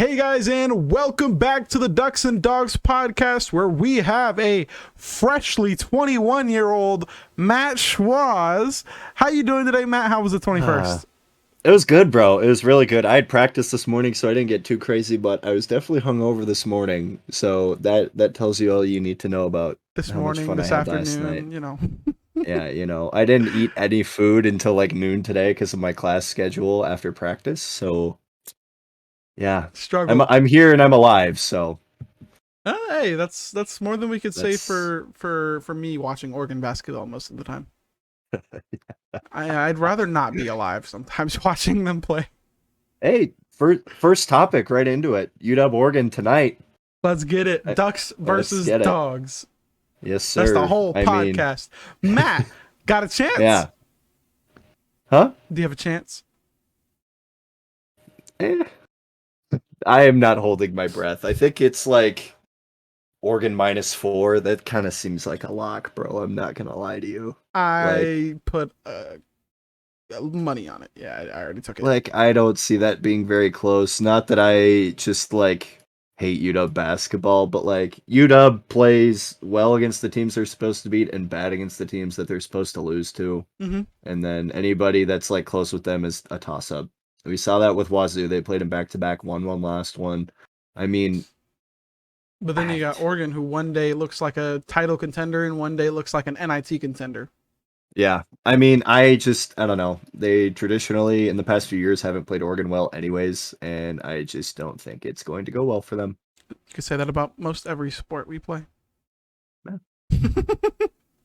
Hey guys, and welcome back to the Ducks and Dawgs Podcast, where we have a freshly 21-year-old Matt Schwaz. How you doing today, Matt? How was the 21st? It was good, bro. It was really good. I had practice this morning, so I didn't get too crazy, but I was definitely hungover this morning. So that tells you all you need to know about This how much morning, fun I this had last night. afternoon, you know. Yeah, I didn't eat any food until like noon today because of my class schedule after practice. So yeah, Struggle. I'm here and I'm alive. So Hey, that's more than we could say that's for me watching Oregon basketball most of the time. I'd rather not be alive sometimes watching them play. hey, first topic right into it. UW Oregon tonight. Let's get it. Ducks Let's versus get it. Dogs. Yes, sir. That's the whole I mean, podcast. Matt, got a chance? yeah. Huh? Do you have a chance? Eh. I am not holding my breath. I think it's like Oregon -4. That kind of seems like a lock, bro. I'm not gonna lie to you. I put money on it. Yeah, I already took it. Like I don't see that being very close. Not that I just like hate UW basketball, but like UW plays well against the teams they're supposed to beat and bad against the teams that they're supposed to lose to. Mm-hmm. And then anybody that's like close with them is a toss-up. We saw that with Wazoo. They played them back-to-back, won one last one. I mean, But then you got Oregon, who one day looks like a title contender and one day looks like an NIT contender. yeah. I mean, I don't know. They traditionally, in the past few years, haven't played Oregon well anyways, and I just don't think it's going to go well for them. You could say that about most every sport we play. Yeah.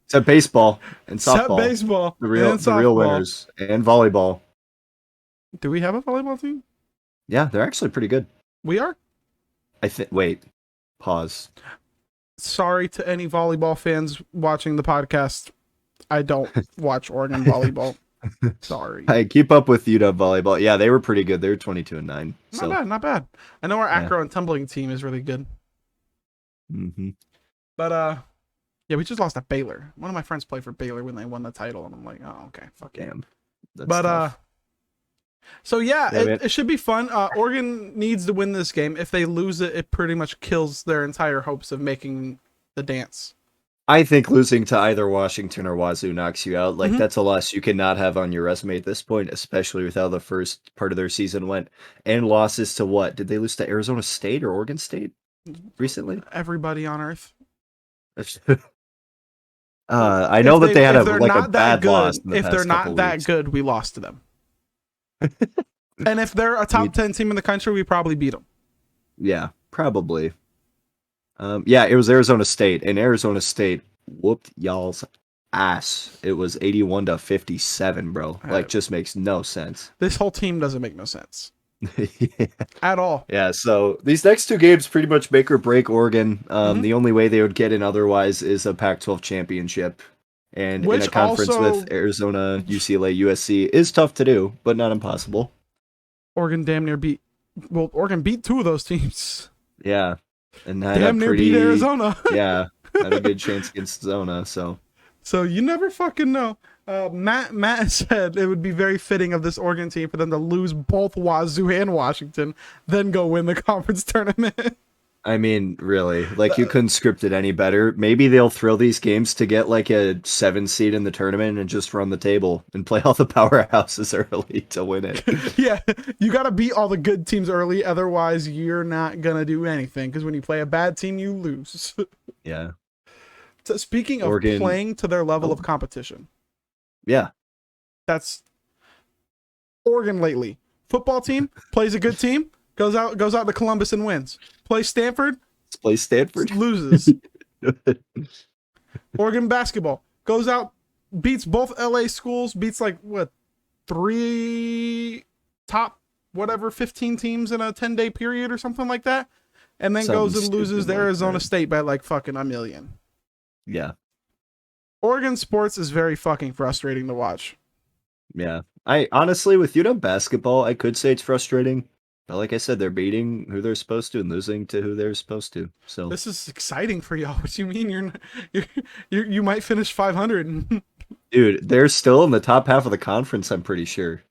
Except baseball and softball. Except baseball. The real winners. And volleyball. Do we have a volleyball team? Yeah, they're actually pretty good. We are? Wait. Pause. Sorry to any volleyball fans watching the podcast. I don't watch Oregon volleyball. Sorry. I keep up with UW volleyball. Yeah, they were pretty good. They were 22-9. So. Not bad. I know our acro and tumbling team is really good. Mm-hmm. But yeah, we just lost at Baylor. One of my friends played for Baylor when they won the title, and I'm like, oh, okay, fuck yeah. Damn. That's but tough. So yeah, it should be fun. Oregon needs to win this game. If they lose it, it pretty much kills their entire hopes of making the dance. I think losing to either Washington or Wazoo knocks you out. Like, that's a loss you cannot have on your resume at this point, especially with how the first part of their season went. And losses to what? Did they lose to Arizona State or Oregon State recently? Everybody on Earth. I know that they had a bad loss. If they're not that good, we lost to them. And if they're a top 10 team in the country, we probably beat them. Yeah, probably. Yeah, it was Arizona State, and Arizona State whooped y'all's ass. It was 81-57, bro. Like, just makes no sense. This whole team doesn't make no sense. Yeah. At all. Yeah, so these next two games pretty much make or break Oregon. The only way they would get in otherwise is a Pac-12 championship. And in a conference with Arizona, UCLA, USC is tough to do, but not impossible. Oregon Oregon beat two of those tems. Yeah. And damn near beat Arizona. Yeah, had a good chance against Zona, so you never fucking know. Matt said it would be very fitting of this Oregon team for them to lose both Wazoo and Washington, then go win the conference tournament. I mean, really, like you couldn't script it any better. Maybe they'll throw these games to get like a 7 seed in the tournament and just run the table and play all the powerhouses early to win it. Yeah, you got to beat all the good teams early, otherwise you're not gonna do anything. Because when you play a bad team, you lose. Yeah. So speaking of Oregon, playing to their level of competition, yeah, that's Oregon lately. Football team plays a good team, goes out to Columbus and wins. Play Stanford, loses. Oregon basketball goes out, beats both LA schools, beats like what 3 top 15 teams in a 10-day period or something like that, and then goes and loses to Arizona State by like fucking a million. Yeah. Oregon sports is very fucking frustrating to watch. Yeah. I honestly, with UW basketball, I could say it's frustrating. But like I said, they're beating who they're supposed to and losing to who they're supposed to. So this is exciting for y'all. What do you mean you might finish 500? Dude, they're still in the top half of the conference, I'm pretty sure.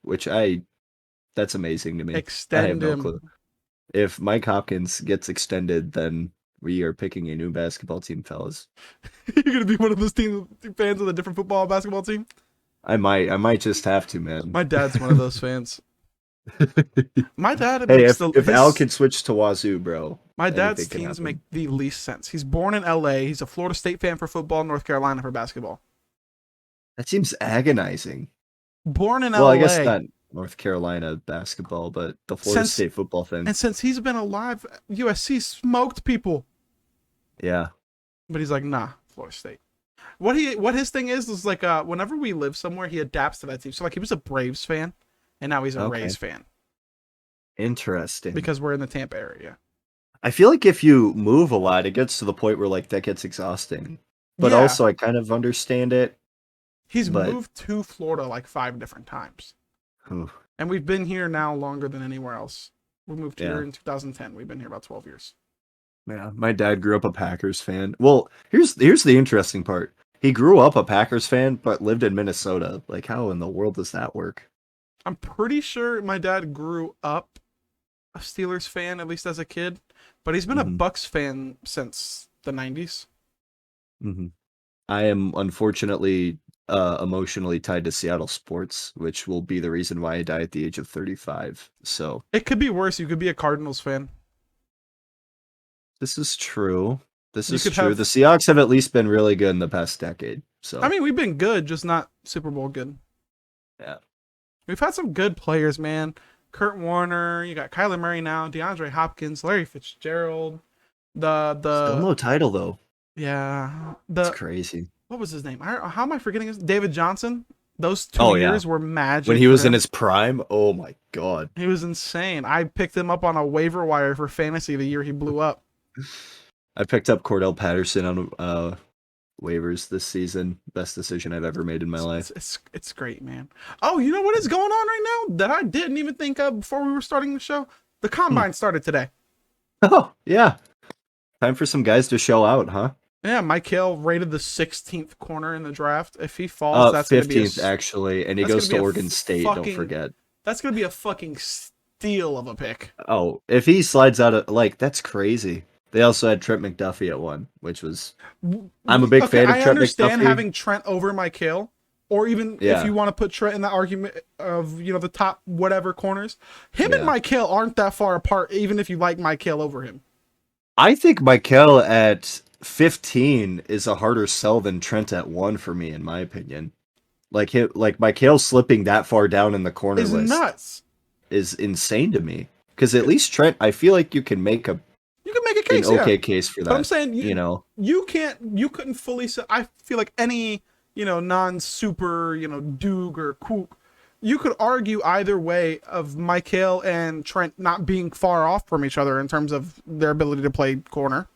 That's amazing to me. Extend him. If Mike Hopkins gets extended, then we are picking a new basketball team, fellas. You're gonna be one of those fans of a different football basketball team. I might just have to, man. My dad's one of those fans. My dad Hey, makes if Al can switch to Wazoo, bro, my dad's anything can teams happen. make the least sense. He's born in LA. He's a Florida State fan for football, North Carolina for basketball. That seems agonizing. Born in Well, LA. I guess not North Carolina basketball, but the Florida State football thing. And since he's been alive, USC smoked people. Yeah. But he's like, nah, Florida State. What his thing is like whenever we live somewhere, he adapts to that team. So like he was a Braves fan, and now he's a Rays fan. Interesting. Because we're in the Tampa area. I feel like if you move a lot, it gets to the point where like that gets exhausting. But also I kind of understand it. He's moved to Florida like 5 different times. And we've been here now longer than anywhere else. We moved here in 2010. We've been here about 12 years. Yeah, my dad grew up a Packers fan. Well, here's the interesting part. He grew up a Packers fan, but lived in Minnesota. Like, how in the world does that work? I'm pretty sure my dad grew up a Steelers fan, at least as a kid. But he's been a Bucks fan since the 90s. I am unfortunately emotionally tied to Seattle sports, which will be the reason why I die at the age of 35. So it could be worse. You could be a Cardinals fan. This is true. The Seahawks have at least been really good in the past decade. So I mean, we've been good, just not Super Bowl good. Yeah. We've had some good players, man. Kurt Warner, you got Kyler Murray now, DeAndre Hopkins, Larry Fitzgerald. Still no title though. Yeah. That's crazy. What was his name? How am I forgetting his David Johnson? Those 2 years were magic. When he was in his prime, oh my god. He was insane. I picked him up on a waiver wire for fantasy the year he blew up. I picked up Cordell Patterson on waivers this season. Best decision I've ever made in my life. It's great, man. Oh, you know what is going on right now that I didn't even think of before we were starting the show? The Combine started today. Oh, yeah. Time for some guys to show out, huh? Yeah, Mike Hill rated the 16th corner in the draft. If he falls, that's 15th actually, and he goes to Oregon State, don't forget. That's going to be a fucking steal of a pick. Oh, if he slides out of, that's crazy. They also had Trent McDuffie at 1, which was... I'm a big fan of Trent McDuffie. I understand having Trent over Mike Hill, or even if you want to put Trent in the argument of, the top whatever corners. Him and Mike Hill aren't that far apart, even if you like Mike Hill over him. I think Mike Hill at 15 is a harder sell than Trent at 1 for me, in my opinion. Like Mike Hill slipping that far down in the corner list nuts. Is insane to me. Because at least Trent, I feel like you can make a case, case for that. But I'm saying you couldn't fully say. I feel like any non-super Doog or Kook, you could argue either way of Mike Hill and Trent not being far off from each other in terms of their ability to play corner.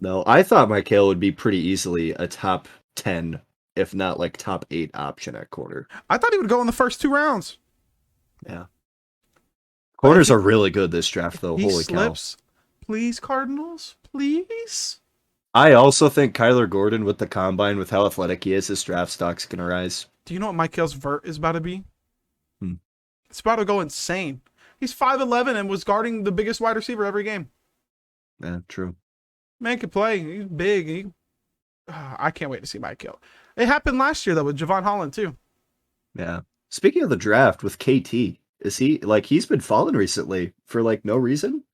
No, I thought Mike Hill would be pretty easily a top 10, if not top 8 option at corner. I thought he would go in the first 2 rounds. Yeah. Corners are really good this draft, though. Holy cow. Please, Cardinals, please. I also think Kyler Gordon with the Combine, with how athletic he is, his draft stock's going to rise. Do you know what Mike Hill's vert is about to be? It's about to go insane. He's 5'11" and was guarding the biggest wide receiver every game. Yeah, true. Man can play. He's big. I can't wait to see Mike Hill. It happened last year, though, with Javon Holland, too. Yeah. Speaking of the draft with KT, is he, he's been falling recently for, no reason?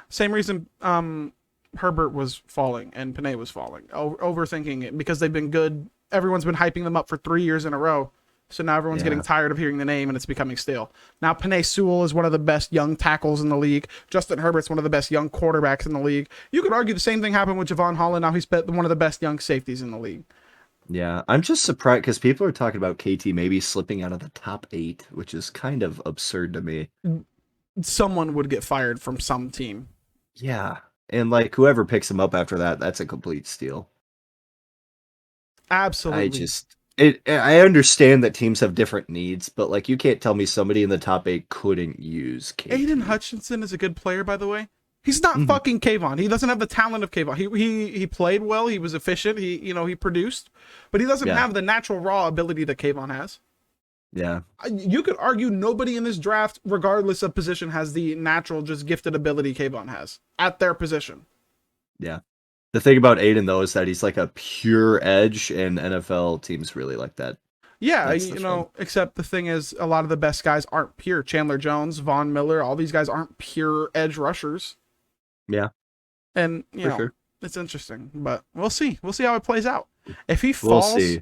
Same reason Herbert was falling and Panay was falling. Overthinking it because they've been good. Everyone's been hyping them up for 3 years in a row. So now everyone's getting tired of hearing the name and it's becoming stale. Now Panay Sewell is one of the best young tackles in the league. Justin Herbert's one of the best young quarterbacks in the league. You could argue the same thing happened with Javon Holland. Now he's one of the best young safeties in the league. Yeah, I'm just surprised because people are talking about KT maybe slipping out of the top 8, which is kind of absurd to me. Someone would get fired from some team. Yeah, and whoever picks him up after that, that's a complete steal. Absolutely. I understand that teams have different needs, but you can't tell me somebody in the top 8 couldn't use KT. Aiden Hutchinson is a good player, by the way. He's not fucking Kayvon. He doesn't have the talent of Kayvon. He played well. He was efficient. He produced, but he doesn't have the natural raw ability that Kayvon has. Yeah. You could argue nobody in this draft, regardless of position, has the natural, just gifted ability Kayvon has at their position. Yeah. The thing about Aiden, though, is that he's like a pure edge, and NFL teams really like that. Yeah, That's the thing. except the thing is, a lot of the best guys aren't pure. Chandler Jones, Von Miller, all these guys aren't pure edge rushers. Yeah. And, Sure. it's interesting. But we'll see. We'll see how it plays out. If he We'll falls, see.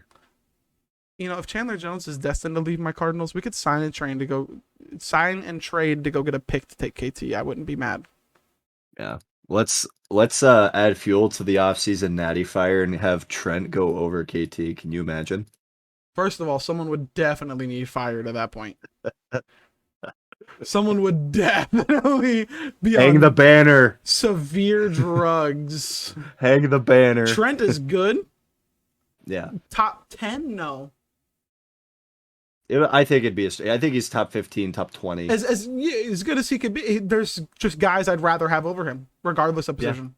if Chandler Jones is destined to leave my Cardinals, we could sign and trade to go get a pick to take KT. I wouldn't be mad. Yeah. Let's add fuel to the offseason natty fire and have Trent go over KT. Can you imagine? First of all, someone would definitely need fired at that point. Someone would definitely be Hang on the banner. severe drugs. Hang the banner. Trent is good. Yeah. Top 10? No. I think I think he's top 15, top 20. As good as he could be, there's just guys I'd rather have over him, regardless of position.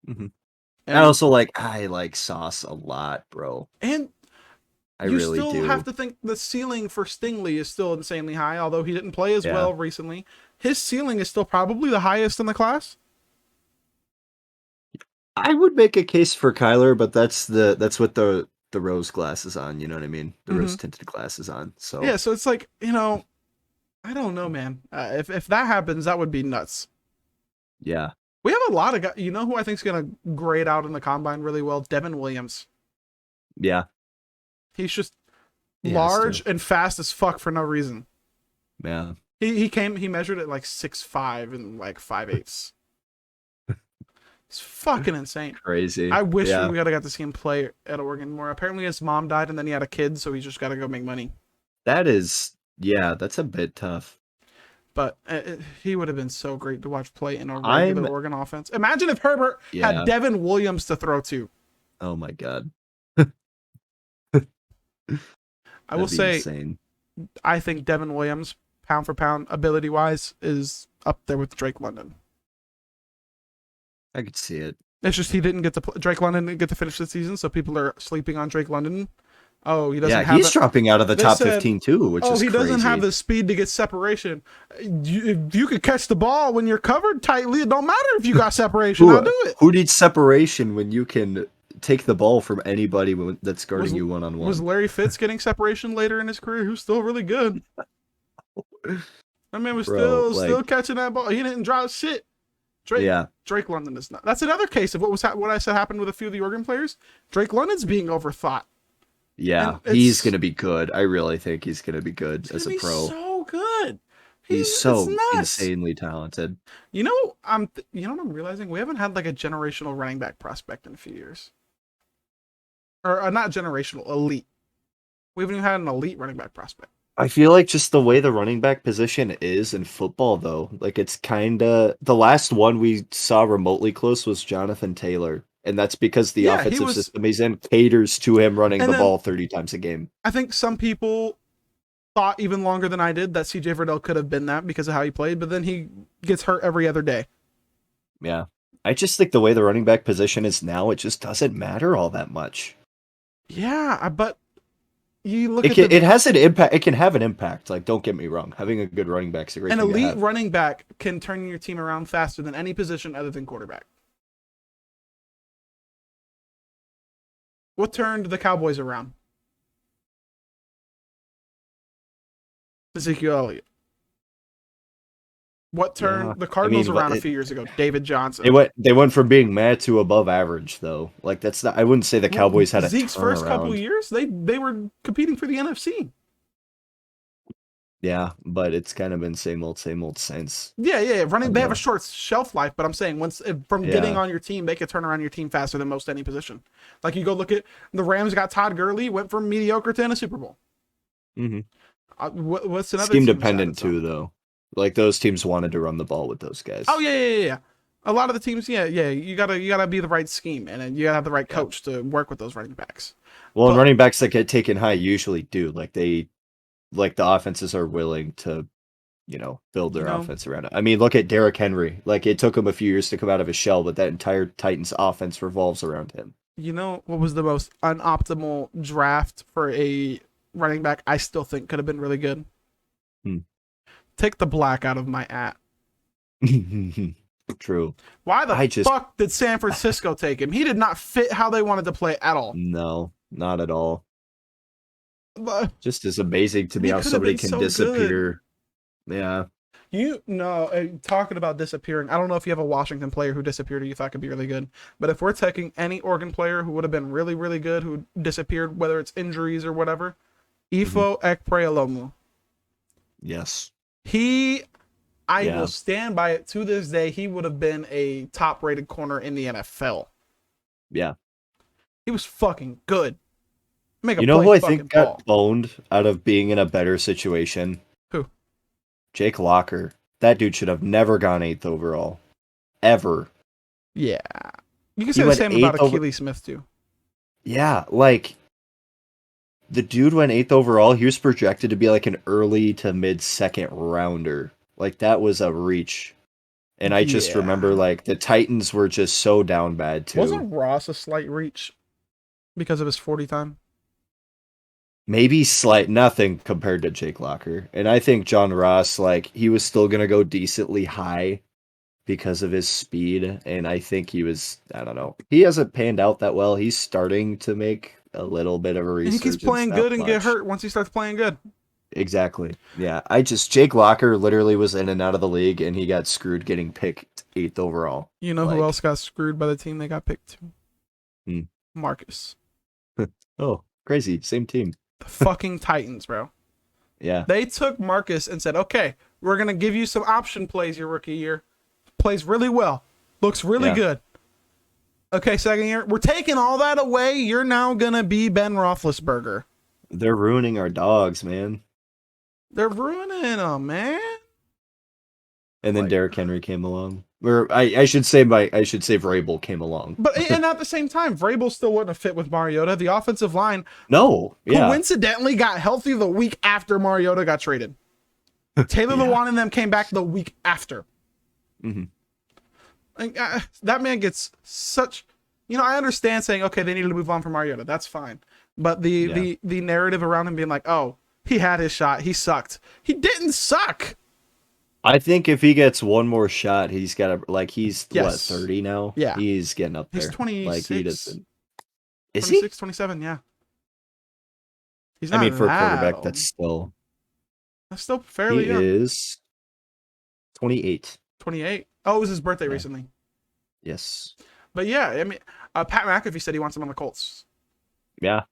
Yeah. Mm-hmm. I like Sauce a lot, bro. And I really do. You still have to think the ceiling for Stingley is still insanely high, although he didn't play as well recently. His ceiling is still probably the highest in the class. I would make a case for Kyler, but that's what the rose glasses on, you know what I mean? The rose tinted glasses on. So yeah, so it's like, I don't know, man. If that happens, that would be nuts. Yeah. We have a lot of guys. You know who I think is going to grade out in the combine really well? Devin Williams. Yeah. He's just large and fast as fuck for no reason. Yeah. He measured at like 6'5" and like 5/8. It's fucking insane. Crazy. I wish we would have got to see him play at Oregon more. Apparently his mom died and then he had a kid, so he just got to go make money. That's a bit tough. But he would have been so great to watch play in a regular Oregon offense. Imagine if Herbert had Devin Williams to throw to. Oh my God. I will say, insane. I think Devin Williams, pound for pound, ability-wise, is up there with Drake London. I could see it. It's just he didn't get to Drake London didn't get to finish the season, so people are sleeping on Drake London. Oh, he doesn't have. He's dropping out of the top 15 too, which is crazy. He doesn't have the speed to get separation. If you could catch the ball when you're covered tightly, it don't matter if you got separation. I'll do it. Who needs separation when you can take the ball from anybody that's guarding you one-on-one? Was Larry Fitz getting separation later in his career? Who's still really good. That man was still catching that ball. He didn't drop shit. Drake London is not. That's another case of what I said happened with a few of the Oregon players. Drake London's being overthought. Yeah, he's going to be good. I really think he's going to be good as a pro. So good. He's so insanely talented. You know what I'm realizing? We haven't had like a generational running back prospect in a few years. Or not generational, elite. We haven't even had an elite running back prospect. I feel like just the way the running back position is in football, though, like it's kind of the last one we saw remotely close was Jonathan Taylor. And that's because the offensive system he's in caters to him running the ball 30 times a game. I think some people thought even longer than I did that CJ Verdell could have been that because of how he played, but then he gets hurt every other day. Yeah. I just think the way the running back position is now, it just doesn't matter all that much. Yeah, but you look it has an impact. It can have an impact. Like, don't get me wrong. Having a good running back is a great thing. An elite running back can turn your team around faster than any position other than quarterback. What turned the Cowboys around? Ezekiel Elliott. What turned the Cardinals around a few years ago? David Johnson. They went from being mad to above average, though. Like that's not. I wouldn't say the Cowboys had a Zeke's first couple years. They were competing for the NFC. Yeah, but it's kind of been same old since. Yeah. They have a short shelf life, but I'm saying getting on your team, they could turn around your team faster than most any position. Like you go look at the Rams got Todd Gurley, went from mediocre to a Super Bowl. Mm-hmm. What's another scheme dependent too, though? Like those teams wanted to run the ball with those guys. Oh yeah. A lot of the teams, you gotta be the right scheme, and you gotta have the right coach to work with those running backs. Well, running backs that get taken high usually do. Like the offenses are willing to, build their offense around it. I mean, look at Derrick Henry. Like it took him a few years to come out of his shell, but that entire Titans offense revolves around him. You know what was the most unoptimal draft for a running back I still think could have been really good. Hmm. Take the black out of my at. True. Why the fuck did San Francisco take him? He did not fit how they wanted to play at all. No, not at all. But just as amazing to me how somebody can disappear. Good. Yeah. You know, talking about disappearing, I don't know if you have a Washington player who disappeared or you thought could be really good. But if we're taking any Oregon player who would have been really, really good, who disappeared, whether it's injuries or whatever, Ifo Ekpreolomu. Yes. I will stand by it to this day. He would have been a top-rated corner in the NFL. Yeah. He was fucking good. You know who I think got boned out of being in a better situation? Who? Jake Locker. That dude should have never gone 8th overall. Ever. Yeah. You can say the same about Akili Smith, too. Yeah, like, the dude went 8th overall. He was projected to be like an early to mid-second rounder. Like, that was a reach. And I just remember, like, the Titans were just so down bad, too. Wasn't Ross a slight reach because of his 40 time? Maybe nothing compared to Jake Locker. And I think John Ross, like, he was still going to go decently high because of his speed. And I think he was, I don't know. He hasn't panned out that well. He's starting to make a little bit of a resurgence. He keeps playing good and get hurt once he starts playing good. Exactly. Yeah. Jake Locker literally was in and out of the league and he got screwed getting picked 8th overall. You know who else got screwed by the team they got picked to? Marcus. Oh, crazy. Same team. The fucking Titans, bro. Yeah. They took Marcus and said, okay, we're going to give you some option plays your rookie year. Plays really well. Looks really good. Okay, second year. We're taking all that away. You're now going to be Ben Roethlisberger. They're ruining our dogs, man. They're ruining them, man. And then Derrick Henry came along. Or I should say Vrabel came along. But and at the same time, Vrabel still wouldn't have fit with Mariota. The offensive line coincidentally got healthy the week after Mariota got traded. Taylor Lewan and them came back the week after. Mm-hmm. And, that man gets such... You know, I understand saying, okay, they needed to move on from Mariota. That's fine. But the narrative around him being like, oh, he had his shot. He sucked. He didn't suck. I think if he gets one more shot, he's got to, like, he's, 30 now? Yeah. He's getting up there. He's 26. Like, he doesn't. Is 26, he? 27, yeah. He's not for a quarterback, that's still fairly young. He is 28. 28. Oh, it was his birthday recently. Yes. But yeah, I mean, Pat McAfee said he wants him on the Colts. Yeah.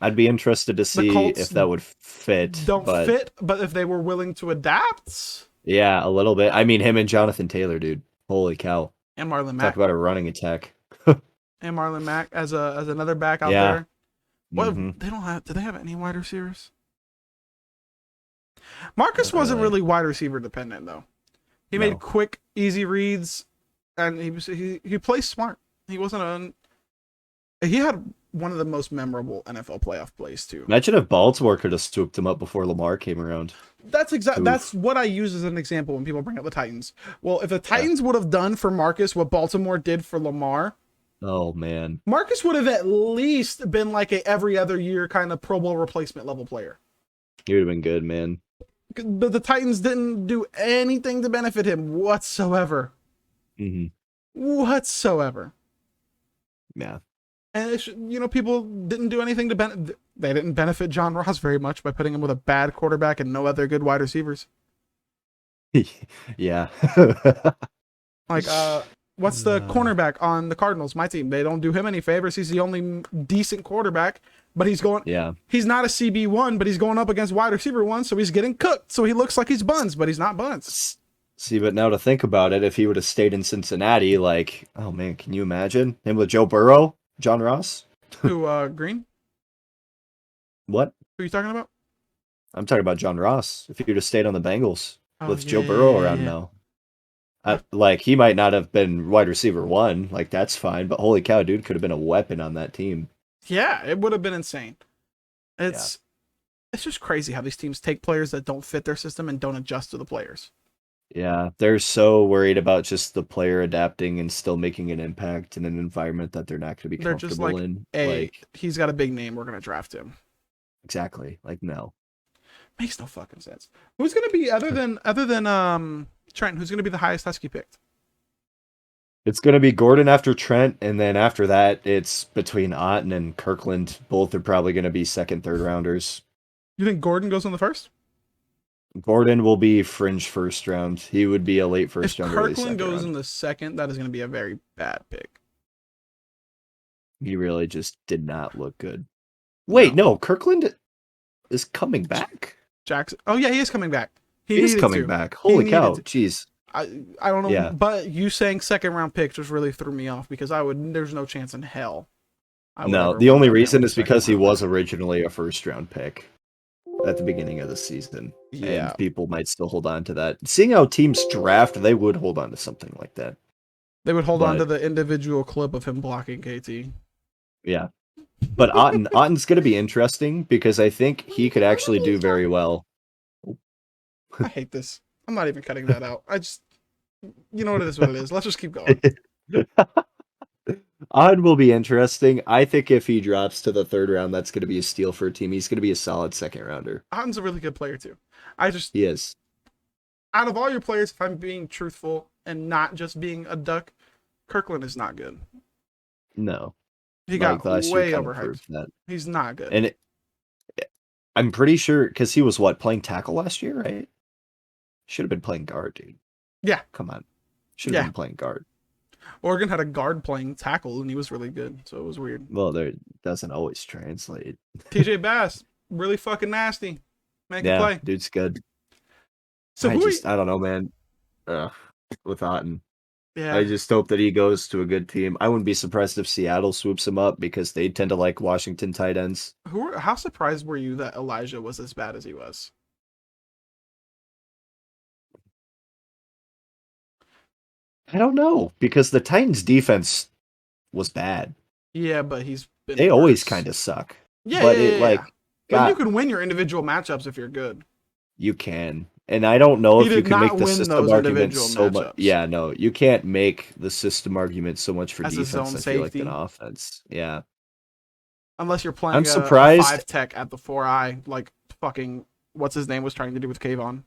I'd be interested to see if that would fit. But if they were willing to adapt. Yeah, a little bit. I mean, him and Jonathan Taylor, dude. Holy cow. And Marlon Mack. Talk about a running attack. And Marlon Mack as another back out there. What Mm-hmm. they don't have? Do they have any wide receivers? Marcus wasn't really wide receiver dependent though. He made quick, easy reads, and he plays smart. He wasn't he had one of the most memorable NFL playoff plays too. Imagine if Baltimore could have swooped him up before Lamar came around. That's what I use as an example when people bring up the Titans. Well, if the Titans would have done for Marcus what Baltimore did for Lamar, oh man, Marcus would have at least been like a every other year kind of Pro Bowl replacement level player. He would have been good, man. But the Titans didn't do anything to benefit him whatsoever. Mm-hmm. Whatsoever. Yeah. And people didn't do anything to benefit. They didn't benefit John Ross very much by putting him with a bad quarterback and no other good wide receivers. Yeah. Like, what's the cornerback on the Cardinals? My team. They don't do him any favors. He's the only decent quarterback, but he's going. Yeah. He's not a CB1, but he's going up against wide receiver one, so he's getting cooked. So he looks like he's buns, but he's not buns. See, but now to think about it, if he would have stayed in Cincinnati, like, oh man, can you imagine him with Joe Burrow? John Ross? Who, Green? What? Who are you talking about? I'm talking about John Ross. If he would have stayed on the Bengals with Joe Burrow around now. Like, he might not have been wide receiver one. Like, that's fine. But holy cow, dude could have been a weapon on that team. Yeah, it would have been insane. It's just crazy how these teams take players that don't fit their system and don't adjust to the players. Yeah, they're so worried about just the player adapting and still making an impact in an environment that they're not going to be comfortable in. Hey, he's got a big name. We're going to draft him. Exactly. Like, no. Makes no fucking sense. Who's gonna be other than Trent? Who's gonna be the highest Husky picked? It's going to be Gordon after Trent, and then after that, it's between Otten and Kirkland. Both are probably going to be second, third rounders. You think Gordon goes in the first? Gordon will be fringe first round. He would be a late first If round. Kirkland goes in the second, that is going to be a very bad pick. He really just did not look good. Wait, no, Kirkland is coming back. Jackson. Oh yeah, he is coming back. He's coming back. Holy cow! Jeez. I don't know, but you saying second round pick just really threw me off because there's no chance in hell. No, the only reason is because he was originally a first round pick at the beginning of the season. Yeah. And people might still hold on to that. Seeing how teams draft, they would hold on to something like that. They would hold on to the individual clip of him blocking KT. Yeah. But Otten's going to be interesting because I think he could actually do very well. I hate this. I'm not even cutting that out. You know what it is, what it is. Let's just keep going. Odd will be interesting. I think if he drops to the third round, that's going to be a steal for a team. He's going to be a solid second rounder. Otten's a really good player too. He is. Out of all your players, if I'm being truthful and not just being a duck, Kirkland is not good. No. He got way overhyped. He's not good. And I'm pretty sure because he was playing tackle last year, right? Should have been playing guard, dude. Yeah. Come on. Should have been playing guard. Oregon had a guard playing tackle, and he was really good, so it was weird. Well, there doesn't always translate. TJ Bass, really fucking nasty. Man can play. Dude's good. So I don't know, man. With Otten. Yeah. I just hope that he goes to a good team. I wouldn't be surprised if Seattle swoops him up because they tend to like Washington tight ends. How surprised were you that Elijah was as bad as he was? I don't know, because the Titans' defense was bad. Yeah, but they always kind of suck. Yeah, but you can win your individual matchups if you're good. You can. And I don't know if you can make the system argument so much. Yeah, no, you can't make the system argument so much for defense. I feel like an offense. Yeah. Unless you're playing I'm surprised. 5 tech at the 4i, like fucking what's his name was trying to do with Kayvon.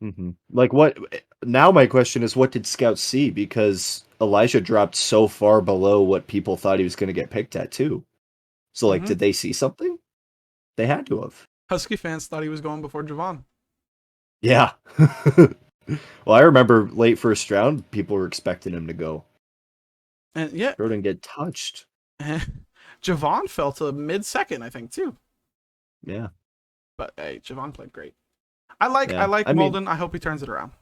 Mm-hmm. Like what? Now my question is, what did scouts see? Because Elijah dropped so far below what people thought he was going to get picked at too. So like, did they see something? They had to have. Husky fans thought he was going before Javon. Yeah. Well, I remember late first round, people were expecting him to go. And yeah, Bro didn't get touched. Javon fell to mid-second, I think, too. Yeah. But hey, Javon played great. I like Molden. I hope he turns it around.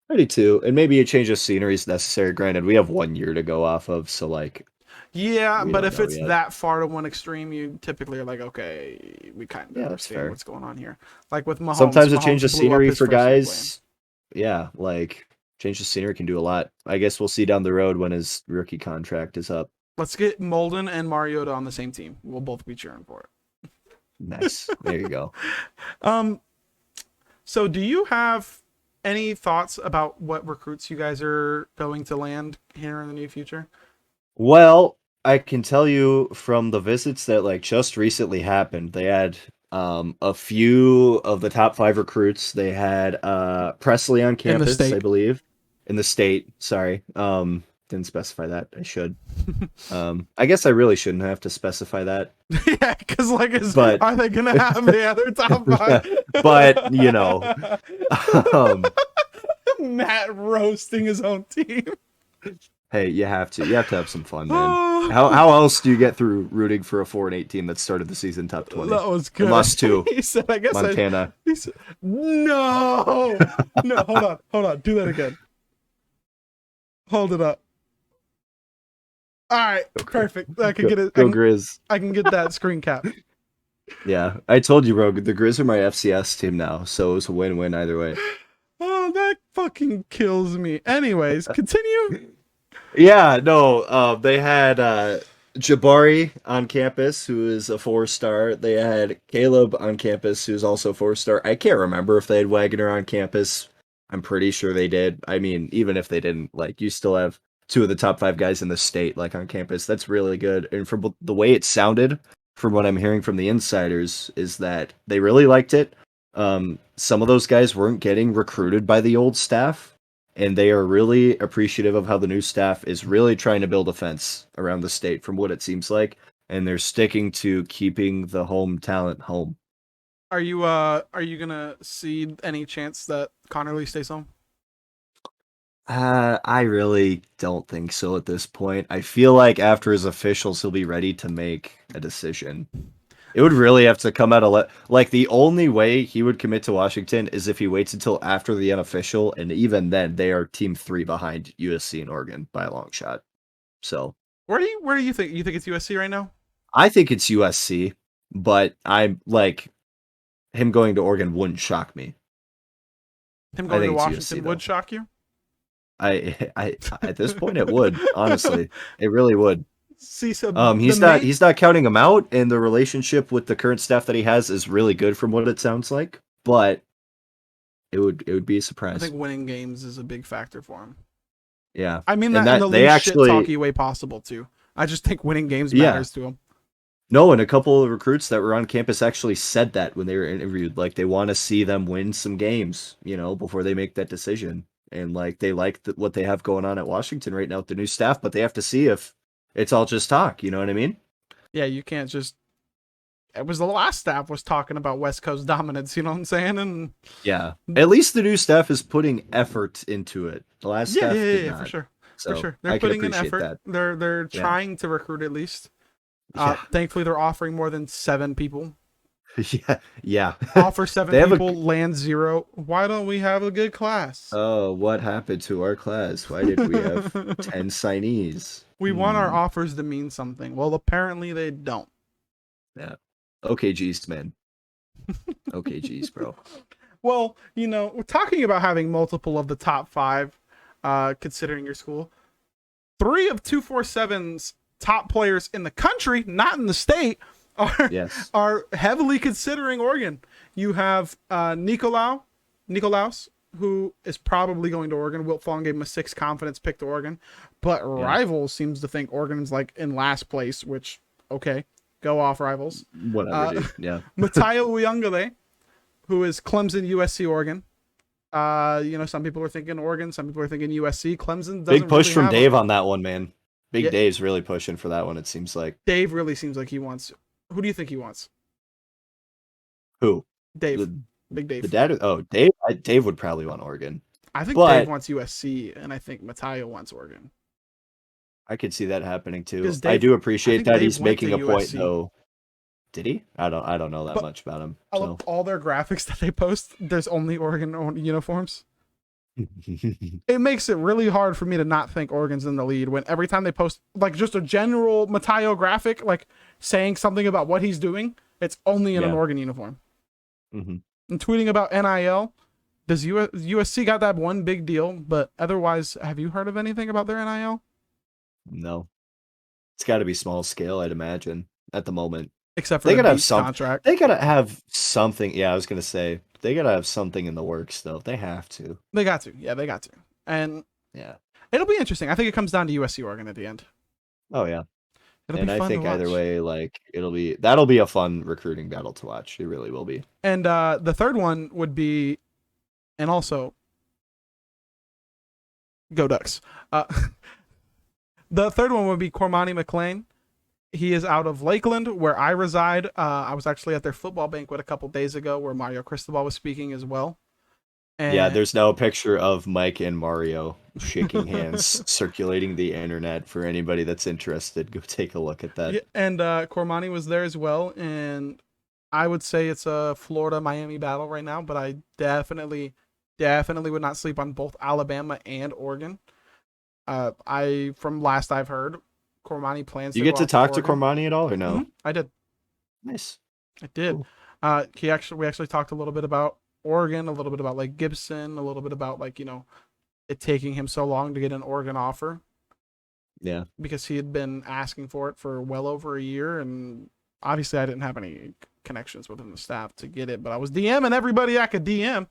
I do too. And maybe a change of scenery is necessary. Granted, we have 1 year to go off of, so like. Yeah, but if it's that far to one extreme, you typically are like, okay, we kind of understand what's going on here. Like with Mahomes. Sometimes a change of scenery for guys. Yeah, like change of scenery can do a lot. I guess we'll see down the road when his rookie contract is up. Let's get Molden and Mariota on the same team. We'll both be cheering for it. Nice. There you go. So do you have any thoughts about what recruits you guys are going to land here in the near future? Well, I can tell you from the visits that like just recently happened, they had a few of the top 5 recruits. They had Presley on campus, I believe. In the state, sorry. Didn't specify that. I should. I guess I really shouldn't have to specify that. Yeah, because are they gonna have the other top 5? But you know, Matt roasting his own team. Hey, you have to have some fun, man. How else do you get through rooting for a 4-8 team that started the season top 20? That was good. Lost 2. He said, I guess Montana. He said, no, hold on, do that again. Hold it up. All right, perfect. I can get it. Go Grizz. I can get that screen cap. Yeah, I told you, Rogue. The Grizz are my FCS team now, so it was a win-win either way. Oh, that fucking kills me. Anyways, continue. Yeah, no, they had Jabari on campus, who is a 4-star. They had Caleb on campus, who's also 4-star. I can't remember if they had Wagner on campus. I'm pretty sure they did. I mean, even if they didn't, like, you still have 2 of the top 5 guys in the state, like, on campus. That's really good. And from the way it sounded from what I'm hearing from the insiders, is that they really liked it. Some of those guys weren't getting recruited by the old staff, and they are really appreciative of how the new staff is really trying to build a fence around the state, from what it seems like, and they're sticking to keeping the home talent home. Are you gonna see any chance that Connerly stays home? I really don't think so at this point. I feel like after his officials, he'll be ready to make a decision. It would really have to come out of like the only way he would commit to Washington is if he waits until after the unofficial, and even then, they are team 3 behind USC and Oregon by a long shot. So where do you think it's USC right now? I think it's USC, but I'm like him going to Oregon wouldn't shock me. Him going to Washington would shock you? I at this point it would, honestly. It really would. See, so he's not counting him out, and the relationship with the current staff that he has is really good from what it sounds like, but it would be a surprise. I think winning games is a big factor for him. Yeah. I mean that in the least shit-talky way possible too. I just think winning games matters to him. No, and a couple of recruits that were on campus actually said that when they were interviewed. Like, they want to see them win some games, before they make that decision. And, like, they like what they have going on at Washington right now with the new staff, but they have to see if it's all just talk. You know what I mean? Yeah, you can't just... It was the last staff was talking about West Coast dominance, you know what I'm saying? And yeah. At least the new staff is putting effort into it. The last staff did not. For sure. So for sure. They're putting in effort. That. They're trying to recruit at least. Thankfully, they're offering more than 7 people. Yeah. Offer 7 people, land 0. Why don't we have a good class? Oh, what happened to our class? Why did we have 10 signees? We want our offers to mean something. Well, apparently they don't. Yeah. Okay, geez, man. Okay, geez, bro. Well, we're talking about having multiple of the top 5, considering your school. 3 of 247's top players in the country, not in the state, are heavily considering Oregon. You have Nikolaus, who is probably going to Oregon. Wilt Fong gave him a 6 confidence pick to Oregon, but Rivals seems to think Oregon's like in last place, which, okay, go off, Rivals. Whatever, dude. Yeah. Matayo Uyungale, who is Clemson, USC, Oregon. Some people are thinking Oregon, some people are thinking USC. Clemson doesn't big push really from Dave on that one, man. Yeah. Dave's really pushing for that one, it seems like. Dave really seems like he wants. Who do you think he wants? Who? Dave. Big Dave. The dad? Oh, Dave. Dave would probably want Oregon. I think Dave wants USC, and I think Matayo wants Oregon. I could see that happening too. I do appreciate that he's making a point, though. Did he? I don't know that much about him. I love all their graphics that they post. There's only Oregon uniforms. It makes it really hard for me to not think Oregon's in the lead when every time they post like just a general Matayo graphic, like saying something about what he's doing, it's only in an Oregon uniform. Mm-hmm. And tweeting about NIL, does USC got that one big deal? But otherwise, have you heard of anything about their NIL? No, it's got to be small scale, I'd imagine, at the moment. Except for the contract. They gotta have something. Yeah, I was gonna say they gotta have something in the works, though. They have to. They got to. Yeah, they got to. And it'll be interesting. I think it comes down to USC Oregon at the end. Oh yeah. It'll be fun I think to watch. either way, like that'll be a fun recruiting battle to watch. It really will be. And the third one would be, and also, go Ducks. The third one would be Cormani Mclean. He is out of Lakeland, where I reside. I was actually at their football banquet a couple days ago where Mario Cristobal was speaking as well. And there's now a picture of Mike and Mario shaking hands circulating the internet for anybody that's interested. Go take a look at that. Yeah, and Cormani was there as well. And I would say it's a Florida-Miami battle right now, but I definitely would not sleep on both Alabama and Oregon. From last I've heard, Cormani plans to You get to talk to Oregon. Cormani at all or no? Mm-hmm. I did. Nice. I did. Cool. We actually talked a little bit about Oregon, a little bit about like Gibson, a little bit about like, it taking him so long to get an Oregon offer. Yeah. Because he had been asking for it for well over a year, and obviously I didn't have any connections within the staff to get it, but I was DMing everybody I could DM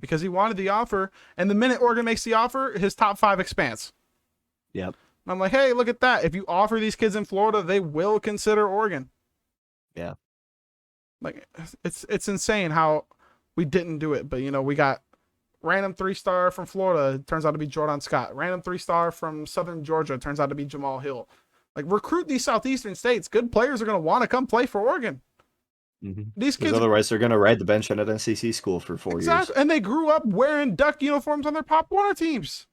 because he wanted the offer, and the minute Oregon makes the offer, his top 5 expands. Yep. I'm like, hey, look at that. If you offer these kids in Florida, they will consider Oregon. Yeah. Like it's insane how we didn't do it, but we got random 3-star from Florida, turns out to be Jordan Scott. Random 3-star from Southern Georgia, turns out to be Jamal Hill. Like, recruit these Southeastern states. Good players are going to want to come play for Oregon. These Because kids, otherwise they're going to ride the bench at an SEC school for 4 years. exactly, and they grew up wearing Duck uniforms on their Pop Warner teams.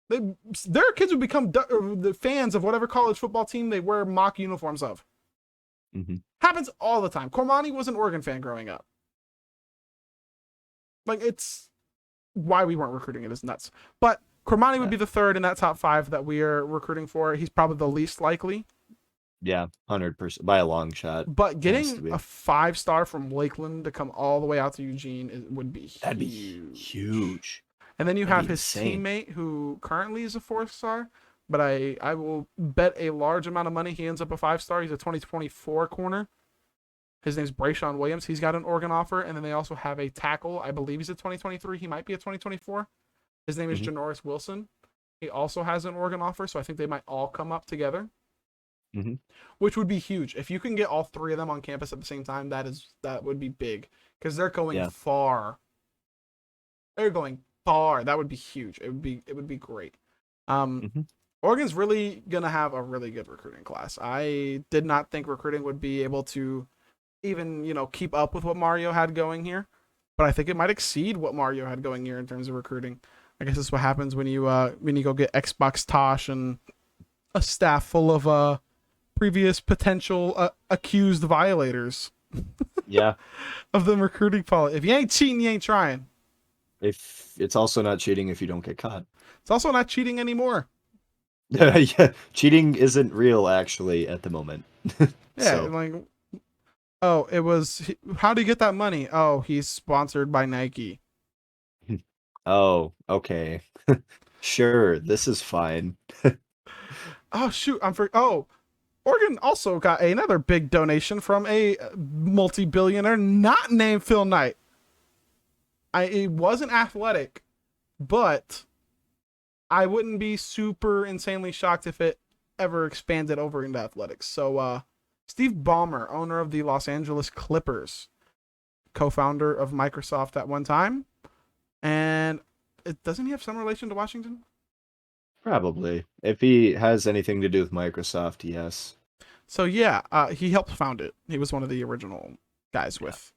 Their kids would become the fans of whatever college football team they wear mock uniforms of. Happens all the time. Cormani was an Oregon fan growing up. Like, it's why we weren't recruiting it is nuts. But Cormani would be the third in that top 5 that we are recruiting for. He's probably the least likely. Yeah, 100% by a long shot. But getting a 5-star from Lakeland to come all the way out to Eugene would be huge. That'd be huge. And then you have his teammate who currently is a 4-star, but I will bet a large amount of money he ends up a 5-star. He's a 2024 corner. His name's Brayshawn Williams. He's got an Oregon offer. And then they also have a tackle. I believe he's a 2023. He might be a 2024. His name is Janoris Wilson. He also has an Oregon offer, so I think they might all come up together. Which would be huge. If you can get all 3 of them on campus at the same time, that would be big. Because they're going far. They're going far. That would be huge. It would be great. Oregon's really gonna have a really good recruiting class. I did not think recruiting would be able to even keep up with what Mario had going here, but I think it might exceed what Mario had going here in terms of recruiting. I guess that's what happens when you go get Xbox Tosh and a staff full of previous potential accused violators. Yeah. Of the recruiting policy. If you ain't cheating, you ain't trying. If it's also not cheating if you don't get caught. It's also not cheating anymore. Yeah, cheating isn't real actually at the moment. Like, oh, it was. How do you get that money? Oh, he's sponsored by Nike. Oh, okay. Sure, this is fine. Oh shoot, Oregon also got another big donation from a multi-billionaire not named Phil Knight. It wasn't athletic, but I wouldn't be super insanely shocked if it ever expanded over into athletics. So, Steve Ballmer, owner of the Los Angeles Clippers, co-founder of Microsoft at one time, and doesn't he have some relation to Washington? Probably. If he has anything to do with Microsoft, yes. So yeah, he helped found it. He was one of the original guys with.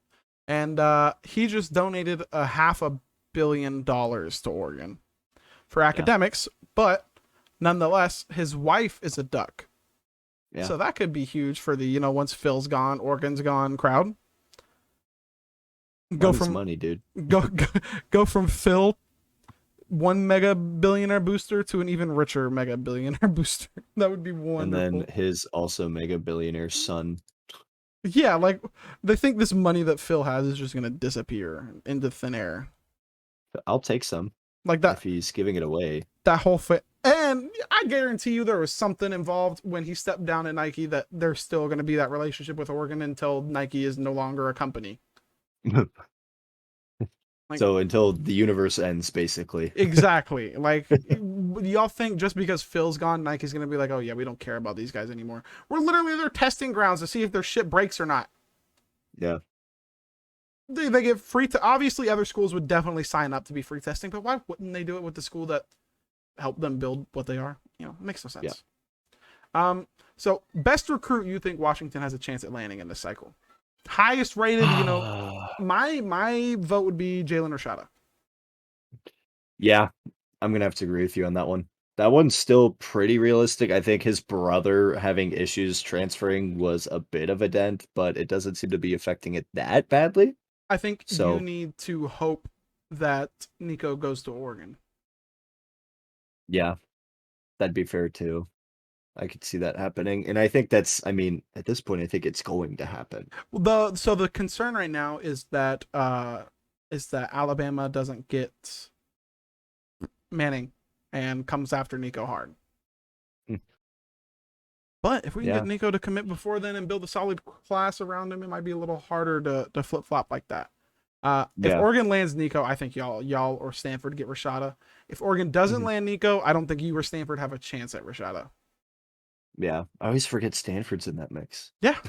And he just donated $500 million to Oregon for academics, but nonetheless, his wife is a Duck. Yeah. So that could be huge for the, once Phil's gone, Oregon's gone crowd. Go from money, dude. Go from Phil, one mega billionaire booster, to an even richer mega billionaire booster. That would be wonderful. And then his also mega billionaire son. Yeah, like they think this money that Phil has is just gonna disappear into thin air. I'll take some. Like that if he's giving it away. That whole thing. And I guarantee you there was something involved when he stepped down at Nike that there's still going to be that relationship with Oregon until Nike is no longer a company. So until the universe ends, basically. Exactly. Like, y'all think just because Phil's gone, Nike's going to be like, oh yeah, we don't care about these guys anymore. We're literally their testing grounds to see if their shit breaks or not. Yeah. They get free to, obviously other schools would definitely sign up to be free testing, but why wouldn't they do it with the school that helped them build what they are? It makes no sense. Yeah. So best recruit you think Washington has a chance at landing in this cycle? Highest rated, my vote would be Jalen Rashada. Yeah, I'm going to have to agree with you on that one. That one's still pretty realistic. I think his brother having issues transferring was a bit of a dent, but it doesn't seem to be affecting it that badly. I think you need to hope that Nico goes to Oregon. Yeah, that'd be fair too. I could see that happening. And I think at this point, I think it's going to happen. So the concern right now is that Alabama doesn't get Manning and comes after Nico hard. But if we can get Nico to commit before then and build a solid class around him, it might be a little harder to flip-flop like that. If Oregon lands Nico, I think y'all or Stanford get Rashada. If Oregon doesn't land Nico, I don't think you or Stanford have a chance at Rashada. Yeah, I always forget Stanford's in that mix. Yeah.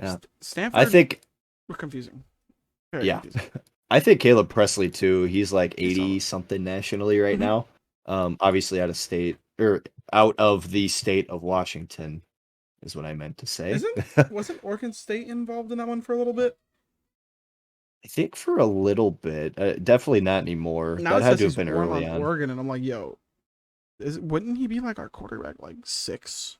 Yeah. Stanford. I think. We're confusing. Very Yeah. confusing. I think Caleb Presley too. He's like He's 80 solid. something nationally right Mhm. now. Obviously out of state or out of the state of Washington is what I meant to say. Wasn't Oregon State involved in that one for a little bit? I think for a little bit, definitely not anymore. Now That it had says to have he's been born early on on. Oregon, and I'm like, yo, wouldn't he be like our quarterback, like 6?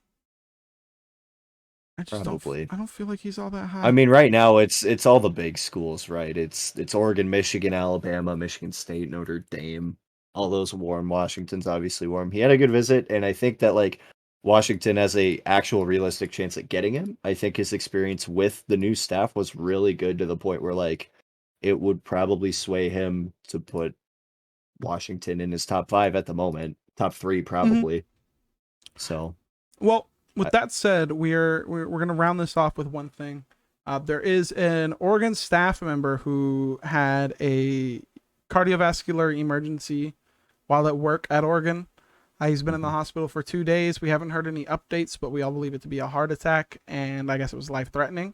I just Probably. I don't feel like he's all that high. I mean, right now it's all the big schools, right? It's Oregon, Michigan, Alabama, Michigan State, Notre Dame, all those warm. Washington's obviously warm. He had a good visit, and I think that like Washington has a actual realistic chance at getting him. I think his experience with the new staff was really good to the point where like it would probably sway him to put Washington in his top 5 at the moment, top 3 probably. So, Well, with I, that said, we're gonna round this off with one thing. There is an Oregon staff member who had a cardiovascular emergency while at work at Oregon. He's been in the hospital for 2 days. We haven't heard any updates, but we all believe it to be a heart attack, and I guess it was life-threatening.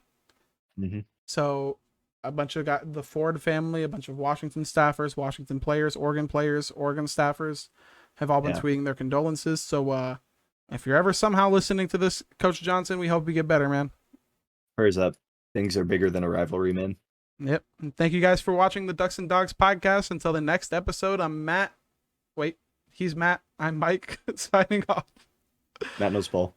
mm-hmm. So, a bunch of the Ford family, a bunch of Washington staffers, Washington players, Oregon staffers, have all been Yeah. tweeting their condolences. So, if you're ever somehow listening to this, Coach Johnson, we hope you get better, man. Prayers up. Things are bigger than a rivalry, man. Yep. And thank you guys for watching the Ducks and Dawgs podcast. Until the next episode, I'm Matt. Wait, he's Matt. I'm Mike signing off. Matt knows ball.